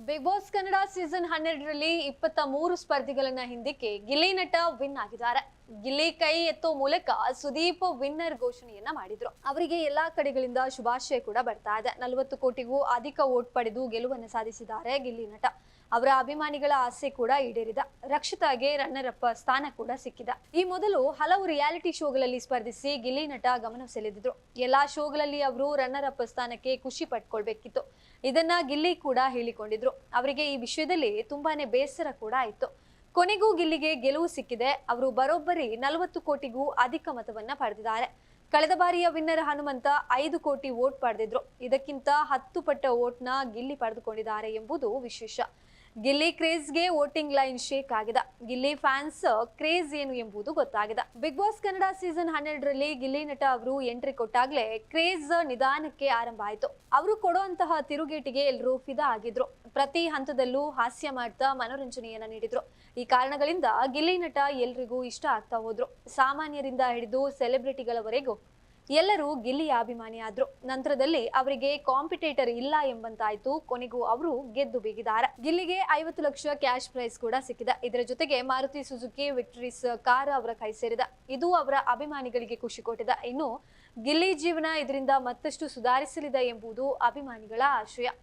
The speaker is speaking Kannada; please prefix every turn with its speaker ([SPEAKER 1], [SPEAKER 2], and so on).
[SPEAKER 1] ಬಿಗ್ ಬಾಸ್ ಕನ್ನಡ ಸೀಸನ್ 12ರಲ್ಲಿ 23 ಸ್ಪರ್ಧಿಗಳನ್ನ ಹಿಂದಿಕ್ಕಿ ಗಿಲ್ಲಿ ನಟ ವಿನ್ ಆಗಿದ್ದಾರೆ. ಗಿಲ್ಲಿ ಕೈ ಎತ್ತೋ ಮೂಲಕ ಸುದೀಪ್ ವಿನ್ನರ್ ಘೋಷಣೆಯನ್ನ ಮಾಡಿದ್ರು. ಅವರಿಗೆ ಎಲ್ಲಾ ಕಡೆಗಳಿಂದ ಶುಭಾಶಯ ಕೂಡ ಬರ್ತಾ ಇದೆ. 40 ಕೋಟಿಗೂ ಅಧಿಕ ವೋಟ್ ಪಡೆದು ಗೆಲುವನ್ನು ಸಾಧಿಸಿದ್ದಾರೆ ಗಿಲ್ಲಿ ನಟ. ಅವರ ಅಭಿಮಾನಿಗಳ ಆಸೆ ಕೂಡ ಈಡೇರಿದ. ರಕ್ಷಿತಾಗೆ ರನ್ನರ್ ಅಪ್ ಸ್ಥಾನ ಕೂಡ ಸಿಕ್ಕಿದೆ. ಈ ಮೊದಲು ಹಲವು ರಿಯಾಲಿಟಿ ಶೋಗಳಲ್ಲಿ ಸ್ಪರ್ಧಿಸಿ ಗಿಲ್ಲಿ ನಟ ಗಮನ ಸೆಳೆದಿದ್ರು. ಎಲ್ಲಾ ಶೋಗಳಲ್ಲಿ ಅವರು ರನ್ನರ್ ಅಪ್ ಸ್ಥಾನಕ್ಕೆ ಖುಷಿ ಪಟ್ಕೊಳ್ಬೇಕಿತ್ತು. ಇದನ್ನ ಗಿಲ್ಲಿ ಕೂಡ ಹೇಳಿಕೊಂಡಿದ್ರು. ಅವರಿಗೆ ಈ ವಿಷಯದಲ್ಲಿ ತುಂಬಾನೇ ಬೇಸರ ಕೂಡ ಆಯ್ತು. ಕೊನೆಗೂ ಗಿಲ್ಲಿಗೆ ಗೆಲುವು ಸಿಕ್ಕಿದೆ. ಅವರು ಬರೋಬ್ಬರಿ 40 ಕೋಟಿಗೂ ಅಧಿಕ ಮತವನ್ನ ಪಡೆದಿದ್ದಾರೆ. ಕಳೆದ ಬಾರಿಯ ವಿನ್ನರ್ ಹನುಮಂತ 5 ಕೋಟಿ ವೋಟ್ ಪಡೆದಿದ್ರು. ಇದಕ್ಕಿಂತ 10 ಪಟ್ಟ ವೋಟ್ನ ಗಿಲ್ಲಿ ಪಡೆದುಕೊಂಡಿದ್ದಾರೆ ಎಂಬುದು ವಿಶೇಷ. ಗಿಲ್ಲಿ ಕ್ರೇಜ್ಗೆ ವೋಟಿಂಗ್ ಲೈನ್ ಶೇಕ್ ಆಗಿದೆ. ಗಿಲ್ಲಿ ಫ್ಯಾನ್ಸ್ ಕ್ರೇಜ್ ಏನು ಎಂಬುದು ಗೊತ್ತಾಗಿದೆ. ಬಿಗ್ ಬಾಸ್ ಕನ್ನಡ ಸೀಸನ್ 12ರಲ್ಲಿ ಗಿಲ್ಲಿ ನಟ ಅವರು ಎಂಟ್ರಿ ಕೊಟ್ಟಾಗ್ಲೇ ಕ್ರೇಜ್ ನಿಧಾನಕ್ಕೆ ಆರಂಭ ಆಯ್ತು. ಅವರು ಕೊಡುವಂತಹ ತಿರುಗೇಟಿಗೆ ಎಲ್ಲರೂ ಫಿದಾ ಆಗಿದ್ರು. ಪ್ರತಿ ಹಂತದಲ್ಲೂ ಹಾಸ್ಯ ಮಾಡ್ತಾ ಮನೋರಂಜನೆಯನ್ನ ನೀಡಿದ್ರು. ಈ ಕಾರಣಗಳಿಂದ ಗಿಲ್ಲಿ ನಟ ಎಲ್ರಿಗೂ ಇಷ್ಟ ಆಗ್ತಾ ಹೋದ್ರು. ಸಾಮಾನ್ಯರಿಂದ ಹಿಡಿದು ಸೆಲೆಬ್ರಿಟಿಗಳವರೆಗೂ ಎಲ್ಲರೂ ಗಿಲ್ಲಿಯ ಅಭಿಮಾನಿ ಆದ್ರು. ನಂತರದಲ್ಲಿ ಅವರಿಗೆ ಕಾಂಪಿಟೇಟರ್ ಇಲ್ಲ ಎಂಬಂತಾಯ್ತು. ಕೊನೆಗೂ ಅವರು ಗೆದ್ದು ಬೀಗಿದ್ದಾರೆ. ಗಿಲ್ಲಿಗೆ 50 ಲಕ್ಷ ಕ್ಯಾಶ್ ಪ್ರೈಸ್ ಕೂಡ ಸಿಕ್ಕಿದೆ. ಇದರ ಜೊತೆಗೆ ಮಾರುತಿ ಸುಜುಕಿ ವಿಕ್ಟರಿಸ್ ಕಾರ್ ಅವರ ಕೈ ಸೇರಿದೆ. ಇದು ಅವರ ಅಭಿಮಾನಿಗಳಿಗೆ ಖುಷಿ ಕೊಟ್ಟಿದೆ. ಇನ್ನು ಗಿಲ್ಲಿ ಜೀವನ ಇದರಿಂದ ಮತ್ತಷ್ಟು ಸುಧಾರಿಸಲಿದೆ ಎಂಬುದು ಅಭಿಮಾನಿಗಳ ಆಶಯ.